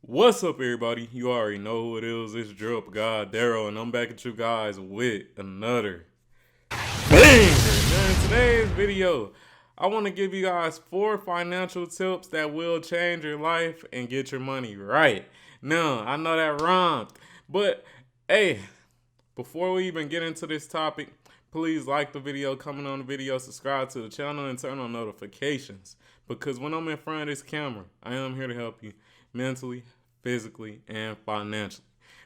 What's up, everybody? You already know who it is. It's DripGodDero, and I'm back at you guys with another banger. Now, in today's video, I want to give you guys 4 financial tips that will change your life and get your money right. Now, I know that rhymed, but hey, before we even get into this topic, please like the video, comment on the video, subscribe to the channel, and turn on notifications. Because when I'm in front of this camera, I am here to help you mentally, physically, and financially.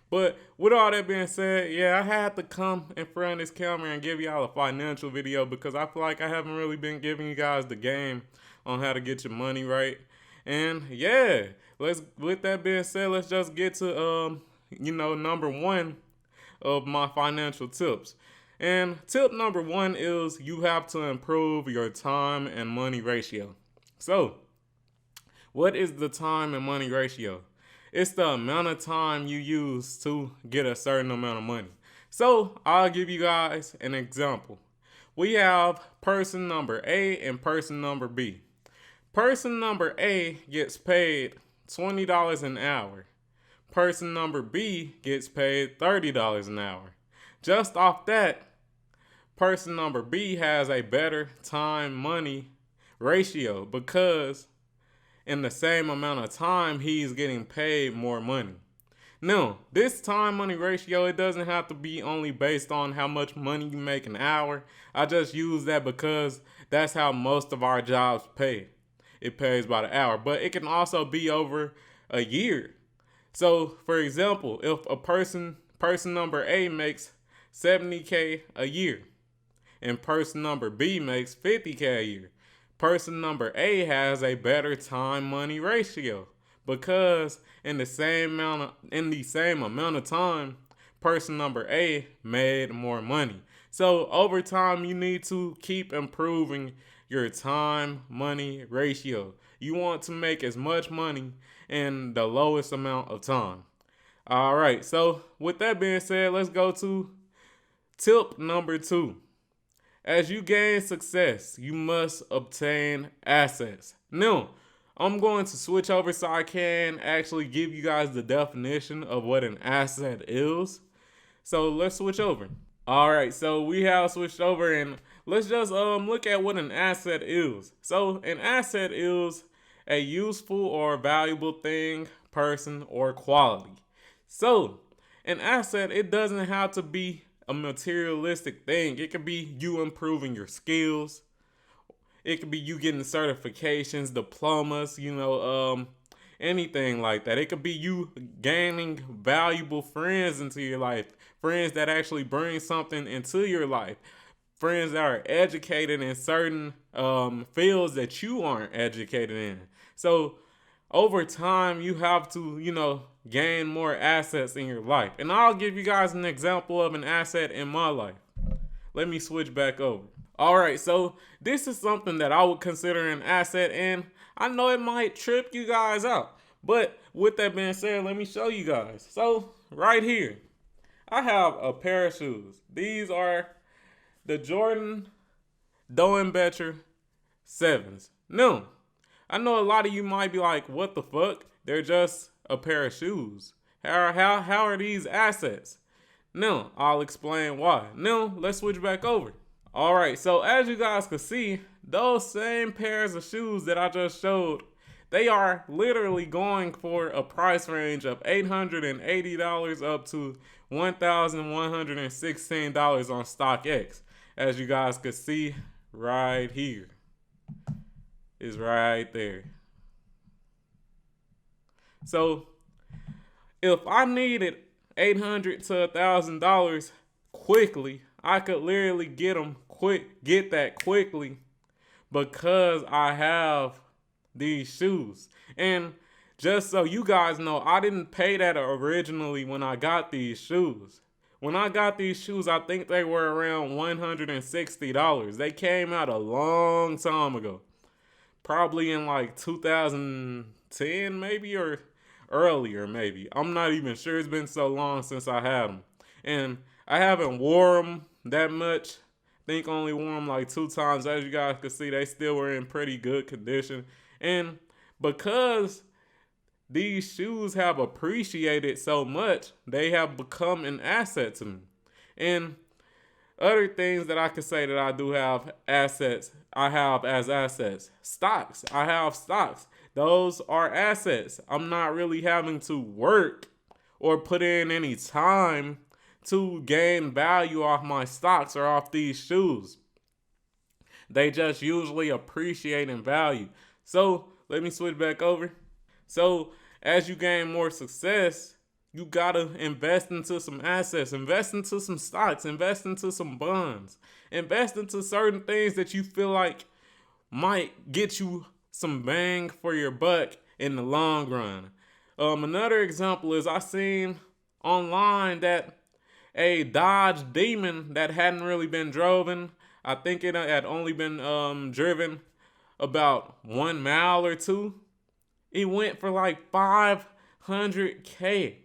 But with all that being said, yeah, I had to come in front of this camera and give y'all a financial video because I feel like I haven't really been giving you guys the game on how to get your money right. And yeah, with that being said, let's just get to number 1 of my financial tips. And tip number 1 is you have to improve your time and money ratio. So, what is the time and money ratio? It's the amount of time you use to get a certain amount of money. So, I'll give you guys an example. We have person number A and person number B. Person number A gets paid $20 an hour. Person number B gets paid $30 an hour. Just off that, person number B has a better time-money ratio because in the same amount of time, he's getting paid more money. Now, this time-money ratio, it doesn't have to be only based on how much money you make an hour. I just use that because that's how most of our jobs pay. It pays by the hour, but it can also be over a year. So, for example, if a person number A makes $70K a year, and person number B makes $50K a year, person number A has a better time-money ratio because in the same amount of time, person number A made more money. So over time, you need to keep improving your time-money ratio. You want to make as much money in the lowest amount of time. All right, so with that being said, let's go to tip number 2. As you gain success, you must obtain assets. Now, I'm going to switch over so I can actually give you guys the definition of what an asset is. So let's switch over. All right, so we have switched over and let's just look at what an asset is. So an asset is a useful or valuable thing, person, or quality. So an asset, it doesn't have to be a materialistic thing. It could be you improving your skills. It could be you getting certifications, diplomas, anything like that. It could be you gaining valuable friends into your life, friends that actually bring something into your life, friends that are educated in certain fields that you aren't educated in. So over time, you have to, gain more assets in your life. And I'll give you guys an example of an asset in my life. Let me switch back over. All right, so this is something that I would consider an asset, and I know it might trip you guys out. But with that being said, let me show you guys. So right here, I have a pair of shoes. These are the Jordan Doenbecher 7s. Now, I know a lot of you might be like, what the fuck? They're just a pair of shoes. How are these assets? Now, I'll explain why. Now, let's switch back over. All right, so as you guys can see, those same pairs of shoes that I just showed, they are literally going for a price range of $880 up to $1,116 on StockX. As you guys can see right here. Is right there. So if I needed $800 to $1,000 quickly, I could literally get that quickly because I have these shoes. And just so you guys know, I didn't pay that originally when I got these shoes. When I got these shoes, I think they were around $160. They came out a long time ago. Probably in like 2010 maybe, or earlier maybe. I'm not even sure. It's been so long since I had them. And I haven't wore them that much. I think only wore them like 2 times. As you guys can see, they still were in pretty good condition. And because these shoes have appreciated so much, they have become an asset to me. And other things that I could say that I do have assets, I have as assets. Stocks. I have stocks. Those are assets. I'm not really having to work or put in any time to gain value off my stocks or off these shoes. They just usually appreciate in value. So let me switch back over. So as you gain more success, you gotta invest into some assets, invest into some stocks, invest into some bonds, invest into certain things that you feel like might get you some bang for your buck in the long run. Another example is I seen online that a Dodge Demon that hadn't really been driven, I think it had only been driven about 1 mile or two. It went for like $500K.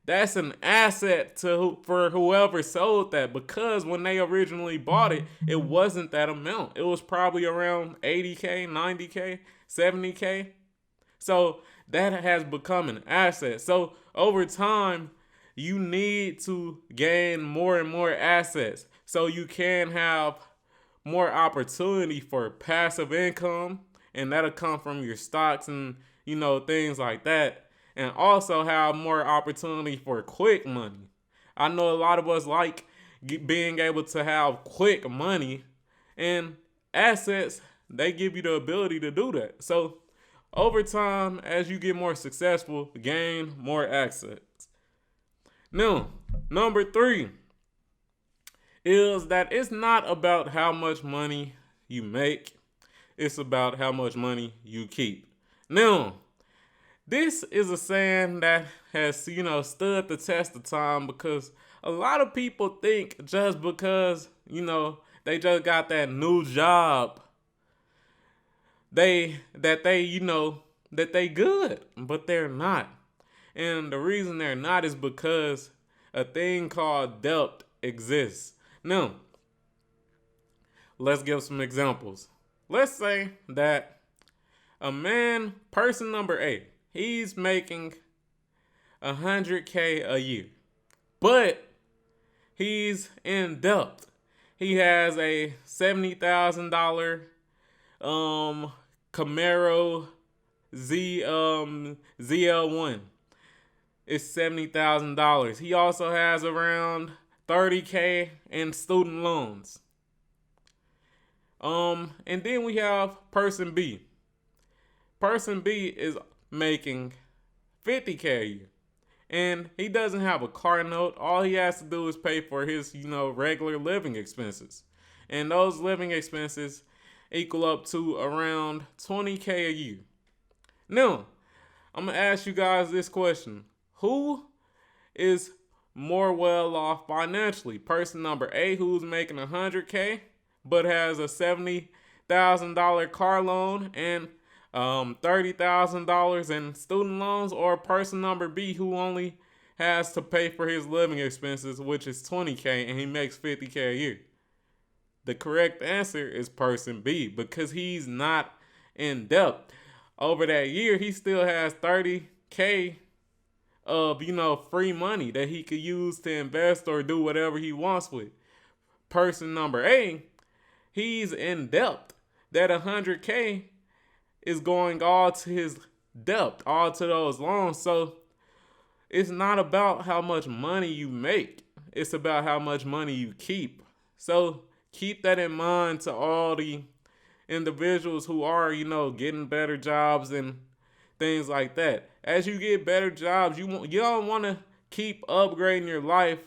That's an asset for whoever sold that, because when they originally bought it, it wasn't that amount. It was probably around 80K, 90K, 70K. So that has become an asset. So over time, you need to gain more and more assets so you can have more opportunity for passive income, and that'll come from your stocks and things like that. And also have more opportunity for quick money. I know a lot of us like being able to have quick money, and assets, they give you the ability to do that. So over time, as you get more successful, gain more assets. Now, number 3 is that it's not about how much money you make, it's about how much money you keep. Now, this is a saying that has, stood the test of time, because a lot of people think just because, they just got that new job, that they good, but they're not. And the reason they're not is because a thing called debt exists. Now, let's give some examples. Let's say that person number A, he's making $100K a year, but he's in debt. He has a $70,000 Camaro ZL1. It's $70,000. He also has around $30K in student loans. And then we have person B. Person B is making $50K a year, and he doesn't have a car note. All he has to do is pay for his, regular living expenses, and those living expenses equal up to around $20K a year. Now, I'm gonna ask you guys this question: who is more well off financially? Person number A, who's making $100K but has a $70,000 car loan and $30,000 in student loans, or person number B, who only has to pay for his living expenses, which is $20K, and he makes $50K a year? The correct answer is person B, because he's not in debt. Over that year, he still has $30K of, free money that he could use to invest or do whatever he wants with. Person number A, he's in debt. That $100K is going all to his debt, all to those loans. So it's not about how much money you make. It's about how much money you keep. So keep that in mind to all the individuals who are, getting better jobs and things like that. As you get better jobs, you don't want to keep upgrading your life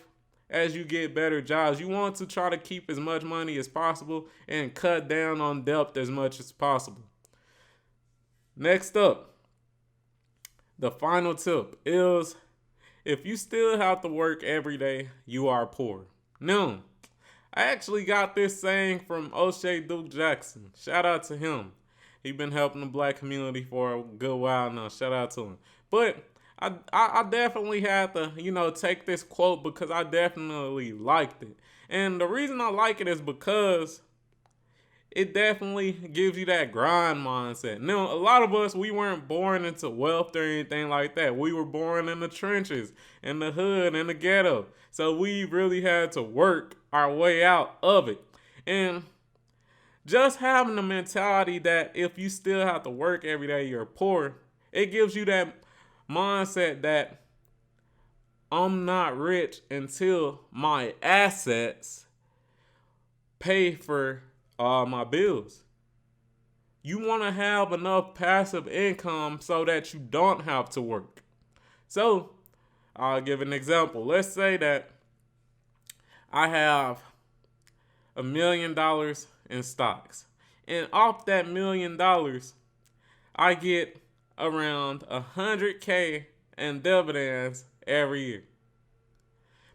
as you get better jobs. You want to try to keep as much money as possible and cut down on debt as much as possible. Next up, the final tip is, if you still have to work every day, you are poor. Now, I actually got this saying from O'Shea Duke Jackson. Shout out to him. He's been helping the black community for a good while now. Shout out to him. But I definitely had to, take this quote because I definitely liked it. And the reason I like it is because it definitely gives you that grind mindset. Now, a lot of us, we weren't born into wealth or anything like that. We were born in the trenches, in the hood, in the ghetto. So we really had to work our way out of it. And just having the mentality that if you still have to work every day, you're poor, it gives you that mindset that I'm not rich until my assets pay for all my bills. You want to have enough passive income so that you don't have to work. So, I'll give an example. Let's say that I have $1 million in stocks. And off that $1 million, I get around 100K in dividends every year.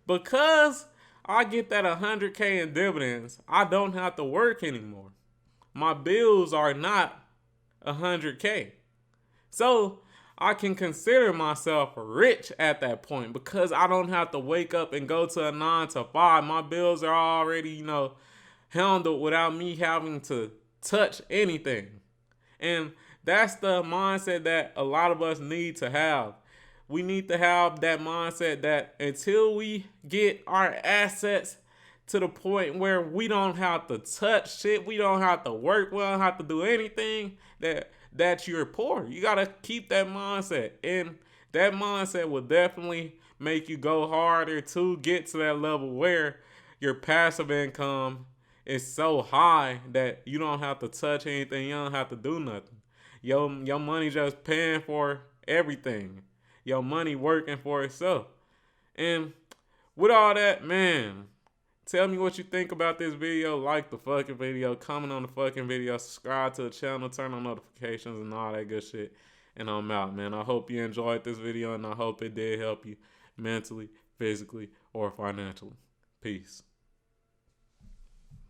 Because I get that 100K in dividends, I don't have to work anymore. My bills are not 100K. So I can consider myself rich at that point because I don't have to wake up and go to a 9 to 5. My bills are already, handled without me having to touch anything. And that's the mindset that a lot of us need to have. We need to have that mindset that until we get our assets to the point where we don't have to touch shit, we don't have to work, we don't have to do anything, that you're poor. You got to keep that mindset. And that mindset will definitely make you go harder to get to that level where your passive income is so high that you don't have to touch anything, you don't have to do nothing. Your money just paying for everything. Your money working for itself. And with all that, man, tell me what you think about this video. Like the fucking video, comment on the fucking video, subscribe to the channel, turn on notifications and all that good shit. And I'm out, man. I hope you enjoyed this video and I hope it did help you mentally, physically, or financially. Peace.